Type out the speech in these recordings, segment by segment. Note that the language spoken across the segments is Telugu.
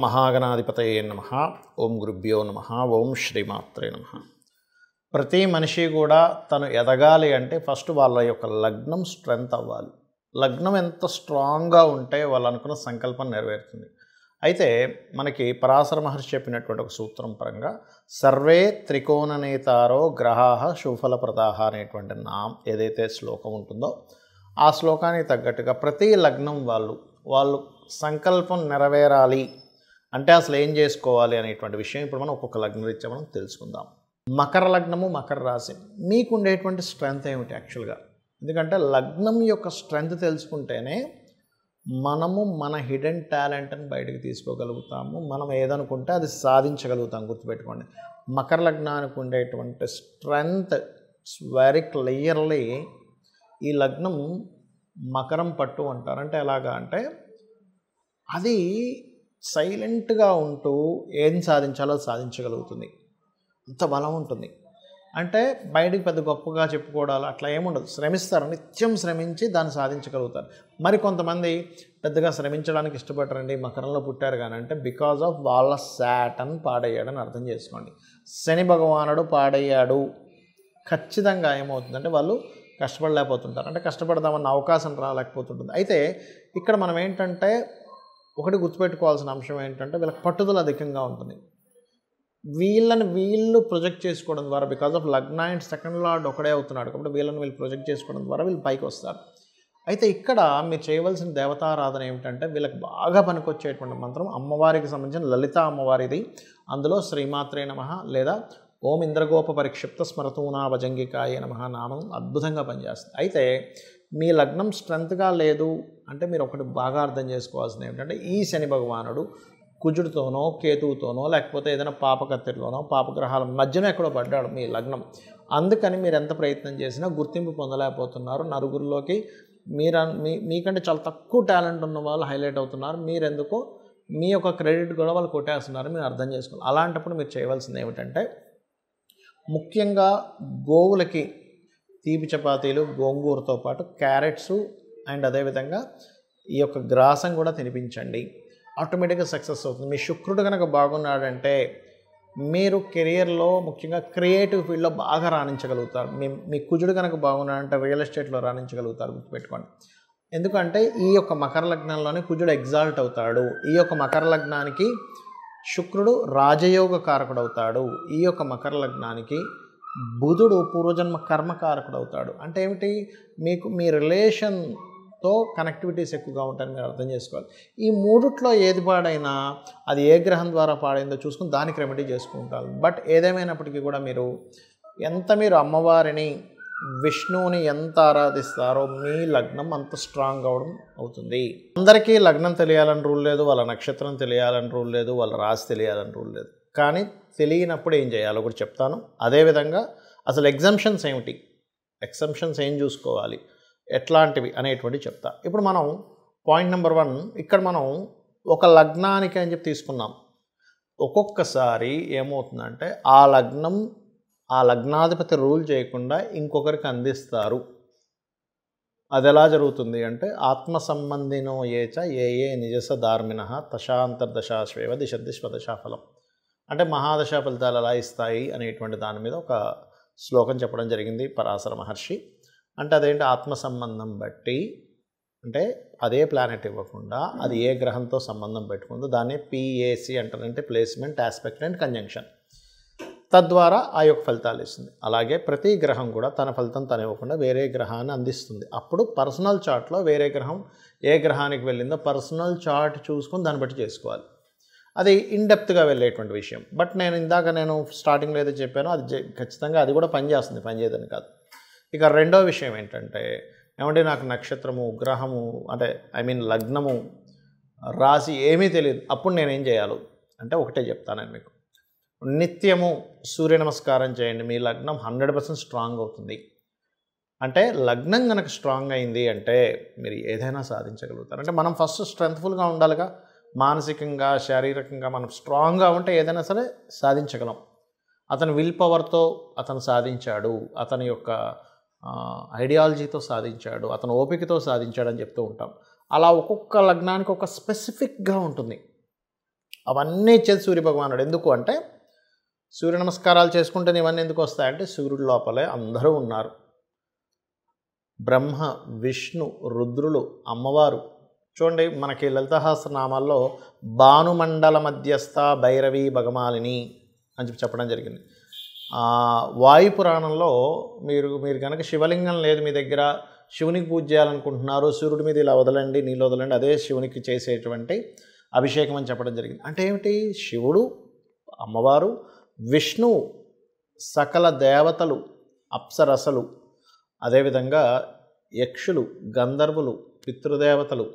మహాగణాధిపతయే నమః. ఓం గురుభ్యో నమః. ఓం శ్రీమాత్రే నమః. ప్రతి మనిషి కూడా తను ఎదగాలి అంటే ఫస్ట్ వాళ్ళ యొక్క లగ్నం స్ట్రెంగ్త్ అవ్వాలి. లగ్నం ఎంత స్ట్రాంగ్గా ఉంటే వాళ్ళు అనుకున్న సంకల్పం నెరవేరుతుంది. అయితే మనకి పరాశర మహర్షి చెప్పినటువంటి ఒక సూత్రం పరంగా సర్వే త్రికోణనేతారో గ్రహాః శుభఫలప్రదాః అనేటువంటి ఏదైతే శ్లోకం ఉంటుందో ఆ శ్లోకానికి తగ్గట్టుగా ప్రతి లగ్నం వాళ్ళు సంకల్పం నెరవేరాలి అంటే అసలు ఏం చేసుకోవాలి అనేటువంటి విషయం ఇప్పుడు మనం ఒక్కొక్క లగ్నం రీత్యా మనం తెలుసుకుందాం. మకర లగ్నము, మకర రాశి, మీకు ఉండేటువంటి స్ట్రెంగ్త్ ఏమిటి యాక్చువల్గా? ఎందుకంటే లగ్నం యొక్క స్ట్రెంగ్త్ తెలుసుకుంటేనే మనము మన హిడెన్ టాలెంట్ని బయటకు తీసుకోగలుగుతాము. మనం ఏదనుకుంటే అది సాధించగలుగుతాం. గుర్తుపెట్టుకోండి, మకర లగ్నానికి ఉండేటువంటి స్ట్రెంగ్త్ వెరీ క్లియర్లీ ఈ లగ్నం మకరం పట్టు అంటారు. అంటే ఎలాగా అంటే అది సైలెంట్గా ఉంటూ ఏం సాధించాలో సాధించగలుగుతుంది. అంత బలం ఉంటుంది. అంటే బయటికి పెద్ద గొప్పగా చెప్పుకోవడాలు అట్లా ఏముండదు. శ్రమిస్తారు, నిత్యం శ్రమించి దాన్ని సాధించగలుగుతారు. మరి కొంతమంది పెద్దగా శ్రమించడానికి ఇష్టపడరండి, మకరంలో పుట్టారు కానీ అంటే బికాజ్ ఆఫ్ వాళ్ళ శాటర్న్ పాడయ్యాడని అర్థం చేసుకోండి. శని భగవానుడు పాడయ్యాడు, ఖచ్చితంగా ఏమవుతుందంటే వాళ్ళు కష్టపడలేకపోతుంటారు. అంటే కష్టపడదామన్న అవకాశం రాలేకపోతుంటుంది. అయితే ఇక్కడ మనం ఏంటంటే ఒకటి గుర్తుపెట్టుకోవాల్సిన అంశం ఏంటంటే వీళ్ళకి పట్టుదల అధికంగా ఉంటుంది. వీళ్ళు ప్రొజెక్ట్ చేసుకోవడం ద్వారా బికాజ్ ఆఫ్ లగ్న అండ్ సెకండ్ లార్డ్ ఒకడే అవుతున్నాడు కాబట్టి వీళ్ళు ప్రొజెక్ట్ చేసుకోవడం ద్వారా వీళ్ళు పైకి వస్తారు. అయితే ఇక్కడ మీరు చేయవలసిన దేవతారాధన ఏమిటంటే వీళ్ళకి బాగా పనికొచ్చేటువంటి మంత్రం అమ్మవారికి సంబంధించిన లలిత అమ్మవారిది. అందులో శ్రీమాత్రే నమః లేదా ఓం ఇంద్రగోప పరిక్షిప్త స్మరతూనా భజంగికాయ నమః నామం అద్భుతంగా పనిచేస్తుంది. అయితే మీ లగ్నం స్ట్రెంత్గా లేదు అంటే మీరు ఒకటి బాగా అర్థం చేసుకోవాల్సింది ఏమిటంటే ఈ శని భగవానుడు కుజుడితోనో కేతువుతోనో లేకపోతే ఏదైనా పాపకత్తిలోనో పాపగ్రహాల మధ్యన ఎక్కడో పడ్డాడు మీ లగ్నం. అందుకని మీరు ఎంత ప్రయత్నం చేసినా గుర్తింపు పొందలేకపోతున్నారు. నలుగురిలోకి మీకంటే చాలా తక్కువ టాలెంట్ ఉన్న వాళ్ళు హైలైట్ అవుతున్నారు. మీరెందుకో మీ యొక్క క్రెడిట్ కూడా వాళ్ళు కొట్టేస్తున్నారు. మీరు అర్థం చేసుకోవాలి. అలాంటప్పుడు మీరు చేయవలసింది ఏమిటంటే ముఖ్యంగా గోవులకి తీపి చపాతీలు, గోంగూరతో పాటు క్యారెట్స్ అండ్ అదేవిధంగా ఈ యొక్క గ్రాసం కూడా తినిపించండి. ఆటోమేటిక్గా సక్సెస్ అవుతుంది. మీ శుక్రుడు కనుక బాగున్నాడంటే మీరు కెరియర్లో ముఖ్యంగా క్రియేటివ్ ఫీల్డ్లో బాగా రాణించగలుగుతారు. మీ కుజుడు కనుక బాగున్నాడంటే రియల్ ఎస్టేట్లో రాణించగలుగుతారు. గుర్తుపెట్టుకోండి. ఎందుకంటే ఈ యొక్క మకర లగ్నంలోనే కుజుడు ఎగ్జాల్ట్ అవుతాడు. ఈ యొక్క మకర లగ్నానికి శుక్రుడు రాజయోగ కారకుడు అవుతాడు. ఈ యొక్క మకర లగ్నానికి బుధుడు పూర్వజన్మ కర్మకారకుడు అవుతాడు. అంటే ఏమిటి, మీకు మీ రిలేషన్తో కనెక్టివిటీస్ ఎక్కువగా ఉంటాయని మీరు అర్థం చేసుకోవాలి. ఈ మూడిట్లో ఏది పాడైనా అది ఏ గ్రహం ద్వారా పాడైందో చూసుకుని దానికి రెమెడీ చేసుకుంటారు. బట్ ఏదేమైనప్పటికీ కూడా మీరు అమ్మవారిని విష్ణువుని ఎంత ఆరాధిస్తారో మీ లగ్నం అంత స్ట్రాంగ్ అవడం అవుతుంది. అందరికీ లగ్నం తెలియాలని రూల్ లేదు, వాళ్ళ నక్షత్రం తెలియాలని రూల్ లేదు, వాళ్ళ రాశి తెలియాలని రూల్ లేదు. కానీ తెలియనప్పుడు ఏం చేయాలో కూడా చెప్తాను. అదేవిధంగా అసలు ఎగ్జంప్షన్స్ ఏమిటి, ఎగ్జంప్షన్స్ ఏం చూసుకోవాలి, ఎట్లాంటివి అనేటువంటి చెప్తా. ఇప్పుడు మనం పాయింట్ నెంబర్ 1 ఇక్కడ మనం ఒక లగ్నానికి అని చెప్పి తీసుకున్నాం. ఒక్కొక్కసారి ఏమవుతుందంటే ఆ లగ్నాధిపతి రూల్ చేయకుండా ఇంకొకరికి అందిస్తారు. అది ఎలా జరుగుతుంది అంటే ఆత్మ సంబంధినో ఏచ ఏ నిజస ధార్మిణ తశాంతర్దశాశ్వేవ దిశద్ది స్వదశాఫలం అంటే మహాదశా ఫలితాలు ఎలా ఇస్తాయి అనేటువంటి దాని మీద ఒక శ్లోకం చెప్పడం జరిగింది పరాశర మహర్షి. అంటే అదేంటి, ఆత్మ సంబంధం బట్టి అంటే అదే ప్లానెట్ ఇవ్వకుండా అది ఏ గ్రహంతో సంబంధం పెట్టుకుందో దాన్ని PAC అంటారు. అంటే ప్లేస్మెంట్, ఆస్పెక్ట్ అండ్ కంజంక్షన్. తద్వారా ఆ యొక్క ఫలితాలు ఇస్తుంది. అలాగే ప్రతి గ్రహం కూడా తన ఫలితం తను ఇవ్వకుండా వేరే గ్రహాన్ని అందిస్తుంది. అప్పుడు పర్సనల్ చార్ట్లో వేరే గ్రహం ఏ గ్రహానికి వెళ్ళిందో పర్సనల్ చార్ట్ చూసుకొని దాన్ని బట్టి చేసుకోవాలి. అది ఇన్డెప్త్గా వెళ్ళేటువంటి విషయం. బట్ నేను స్టార్టింగ్లో ఏదో చెప్పానో అది ఖచ్చితంగా అది కూడా పనిచేస్తుంది, పనిచేయదని కాదు. ఇక రెండో విషయం ఏంటంటే ఏమంటే నాకు నక్షత్రము, గ్రహము అంటే లగ్నము, రాశి ఏమీ తెలియదు. అప్పుడు నేనేం చేయాలో అంటే ఒకటే చెప్తాను మీకు. నిత్యము సూర్య నమస్కారం చేయండి. మీ లగ్నం 100% స్ట్రాంగ్ అవుతుంది. అంటే లగ్నం కనుక స్ట్రాంగ్ అయింది అంటే మీరు ఏదైనా సాధించగలుగుతారు. అంటే మనం ఫస్ట్ స్ట్రెంగ్త్ఫుల్గా ఉండాలిగా, మానసికంగా శారీరకంగా మనం స్ట్రాంగ్గా ఉంటే ఏదైనా సరే సాధించగలం. అతని విల్ పవర్తో అతను సాధించాడు, అతని యొక్క ఐడియాలజీతో సాధించాడు, అతను ఓపికతో సాధించాడని చెప్తూ ఉంటాం. అలా ఒక్కొక్క లగ్నానికి ఒక స్పెసిఫిక్గా ఉంటుంది. అవన్నీ ఇచ్చేది సూర్యభగవానుడు. ఎందుకు అంటే సూర్య నమస్కారాలు చేసుకుంటే ఇవన్నీ ఎందుకు వస్తాయంటే సూర్యుడి లోపలే అందరూ ఉన్నారు. బ్రహ్మ, విష్ణు, రుద్రులు, అమ్మవారు. చూడండి మనకి లలిత సహస్రనామాల్లో భానుమండల మధ్యస్థ భైరవి భగమాలిని అని చెప్పడం జరిగింది. వాయుపురాణంలో మీరు కనుక శివలింగం లేదు మీ దగ్గర, శివునికి పూజ చేయాలనుకుంటున్నారు, సూర్యుడి మీద ఇలా వదలండి, నీళ్ళు వదలండి, అదే శివునికి చేసేటువంటి అభిషేకం అని చెప్పడం జరిగింది. అంటే ఏమిటి? శివుడు, అమ్మవారు, విష్ణువు, సకల దేవతలు, అప్సరసలు, అదేవిధంగా యక్షులు, గంధర్వులు, పితృదేవతలు,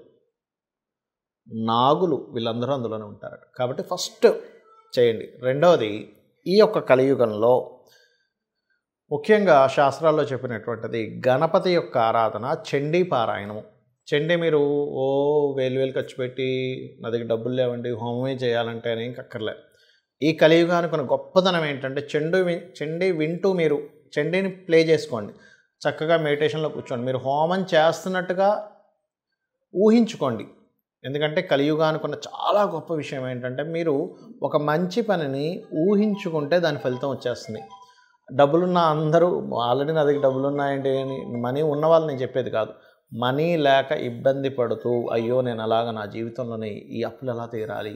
నాగులు, వీళ్ళందరూ అందులోనే ఉంటారు. కాబట్టి ఫస్ట్ చేయండి. రెండవది, ఈ యొక్క కలియుగంలో ముఖ్యంగా శాస్త్రాల్లో చెప్పినటువంటిది గణపతి యొక్క ఆరాధన, చండీ పారాయణము. చండీ మీరు వేలు ఖర్చు పెట్టి నా దగ్గర డబ్బులు లేవండి హోమమే చేయాలంటే అని అక్కర్లే. ఈ కలియుగానికి ఉన్న గొప్పతనం ఏంటంటే చండీ వింటూ మీరు చండీని ప్లే చేసుకోండి, చక్కగా మెడిటేషన్లో కూర్చోండి, మీరు హోమం చేస్తున్నట్టుగా ఊహించుకోండి. ఎందుకంటే కలియుగానికి ఉన్న చాలా గొప్ప విషయం ఏంటంటే మీరు ఒక మంచి పనిని ఊహించుకుంటే దాని ఫలితం వచ్చేస్తుంది. డబ్బులున్న అందరూ ఆల్రెడీ నా దగ్గర డబ్బులు ఉన్నాయండి అని మనీ ఉన్నవాళ్ళు నేను చెప్పేది కాదు. మనీ లేక ఇబ్బంది పడుతూ అయ్యో నేను అలాగా నా జీవితంలోనే ఈ అప్పులు ఎలా తీరాలి,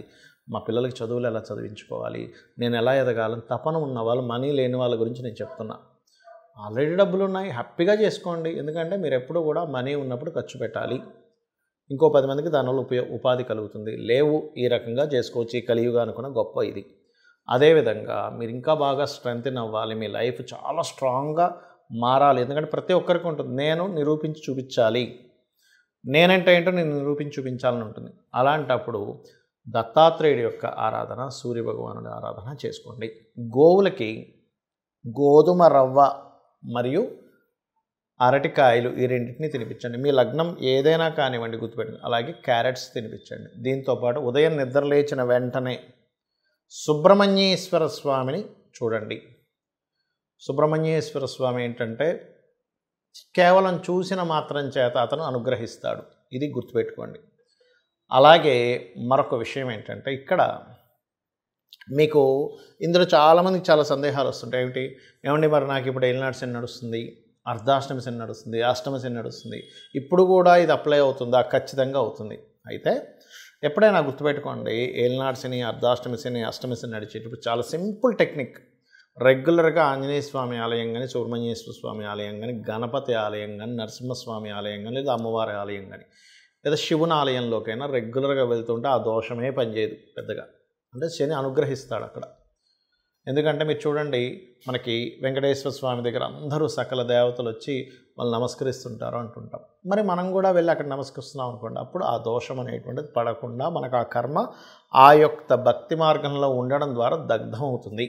మా పిల్లలకి చదువులు ఎలా చదివించుకోవాలి, నేను ఎలా ఎదగాలని తపన ఉన్న వాళ్ళు, మనీ లేని వాళ్ళ గురించి నేను చెప్తున్నా. ఆల్రెడీ డబ్బులు ఉన్నాయి, హ్యాపీగా చేసుకోండి. ఎందుకంటే మీరు ఎప్పుడు కూడా మనీ ఉన్నప్పుడు ఖర్చు పెట్టాలి, ఇంకో 10 మందికి దానివల్ల ఉపాధి కలుగుతుంది. లేవు, ఈ రకంగా చేసుకోవచ్చు. ఈ కలియుగా అనుకున్న గొప్ప ఇది. అదేవిధంగా మీరు ఇంకా బాగా స్ట్రెంగ్తెన్ అవ్వాలి, మీ లైఫ్ చాలా స్ట్రాంగ్గా మారాలి. ఎందుకంటే ప్రతి ఒక్కరికి ఉంటుంది, నేను నిరూపించి చూపించాలి, నేనంటే ఏంటో నేను నిరూపించి చూపించాలని ఉంటుంది. అలాంటప్పుడు దత్తాత్రేయుడి యొక్క ఆరాధన, సూర్యభగవానుడి ఆరాధన చేసుకోండి. గోవులకి గోధుమ రవ్వ మరియు అరటికాయలు ఈ రెండింటిని తినిపించండి. మీ లగ్నం ఏదైనా కానివ్వండి గుర్తుపెట్టుకుని. అలాగే క్యారెట్స్ తినిపించండి. దీంతోపాటు ఉదయం నిద్ర లేచిన వెంటనే సుబ్రహ్మణ్యేశ్వర స్వామిని చూడండి. సుబ్రహ్మణ్యేశ్వర స్వామి ఏంటంటే కేవలం చూసిన మాత్రం చేత అతను అనుగ్రహిస్తాడు, ఇది గుర్తుపెట్టుకోండి. అలాగే మరొక విషయం ఏంటంటే ఇక్కడ మీకు ఇందులో చాలామందికి చాలా సందేహాలు వస్తుంటాయి. ఏమండి మరి నాకు ఇప్పుడు ఏలినాటి శని నడుస్తుంది, అర్ధాష్టమి శని నడుస్తుంది, అష్టమి శని నడుస్తుంది, ఇప్పుడు కూడా ఇది అప్లై అవుతుందా? ఖచ్చితంగా అవుతుంది. అయితే ఎప్పుడైనా గుర్తుపెట్టుకోండి, ఏలినాటి శని, అర్ధాష్టమి శని, అష్టమి శని నడిచేటప్పుడు చాలా సింపుల్ టెక్నిక్. రెగ్యులర్గా ఆంజనేయ స్వామి ఆలయం కానీ, సుబ్రహ్మణ్యేశ్వర స్వామి ఆలయం కానీ, గణపతి ఆలయం కానీ, నరసింహస్వామి ఆలయం కానీ, లేదా అమ్మవారి ఆలయం కానీ, లేదా శివుని ఆలయంలోకైనా రెగ్యులర్గా వెళ్తుంటే ఆ దోషమే పనిచేయదు పెద్దగా. అంటే శని అనుగ్రహిస్తాడు అక్కడ. ఎందుకంటే మీరు చూడండి, మనకి వెంకటేశ్వర స్వామి దగ్గర అందరూ సకల దేవతలు వచ్చి వాళ్ళు నమస్కరిస్తుంటారు అంటుంటాం. మరి మనం కూడా వెళ్ళి అక్కడ నమస్కరిస్తున్నాం అనుకోండి, అప్పుడు ఆ దోషం అనేటువంటిది పడకుండా మనకు ఆ కర్మ ఆ యొక్క భక్తి మార్గంలో ఉండడం ద్వారా దగ్ధం అవుతుంది.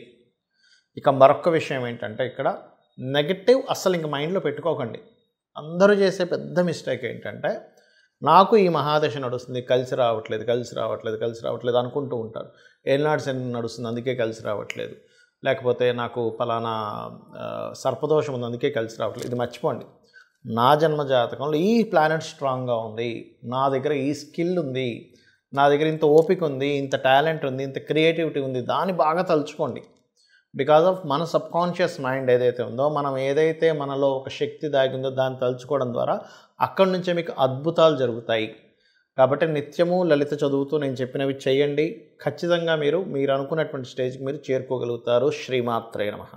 ఇక మరొక విషయం ఏంటంటే ఇక్కడ నెగటివ్ అస్సలు ఇంక మైండ్లో పెట్టుకోకండి. అందరూ చేసే పెద్ద మిస్టేక్ ఏంటంటే నాకు ఈ మహాదశ నడుస్తుంది, కలిసి రావట్లేదు అనుకుంటూ ఉంటారు. ఏలినాటి శని నడుస్తుంది అందుకే కలిసి రావట్లేదు, లేకపోతే నాకు పలానా సర్పదోషం ఉంది అందుకే కలిసి రావట్లేదు. ఇది మర్చిపోండి. నా జన్మ జాతకంలో ఈ ప్లానెట్ స్ట్రాంగ్గా ఉంది, నా దగ్గర ఈ స్కిల్ ఉంది, నా దగ్గర ఇంత ఓపిక ఉంది, ఇంత టాలెంట్ ఉంది, ఇంత క్రియేటివిటీ ఉంది, దాన్ని బాగా తలుచుకోండి. బికాజ్ ఆఫ్ మన సబ్కాన్షియస్ మైండ్ ఏదైతే ఉందో, మనం ఏదైతే మనలో ఒక శక్తి దాగి ఉందో దాన్ని తలుచుకోవడం ద్వారా అక్కడి నుంచే మీకు అద్భుతాలు జరుగుతాయి. కాబట్టి నిత్యము లలిత చదువుతూ నేను చెప్పినవి చేయండి. ఖచ్చితంగా మీరు అనుకున్నటువంటి స్టేజ్కి మీరు చేరుకోగలుగుతారు. శ్రీమాత్రే నమః.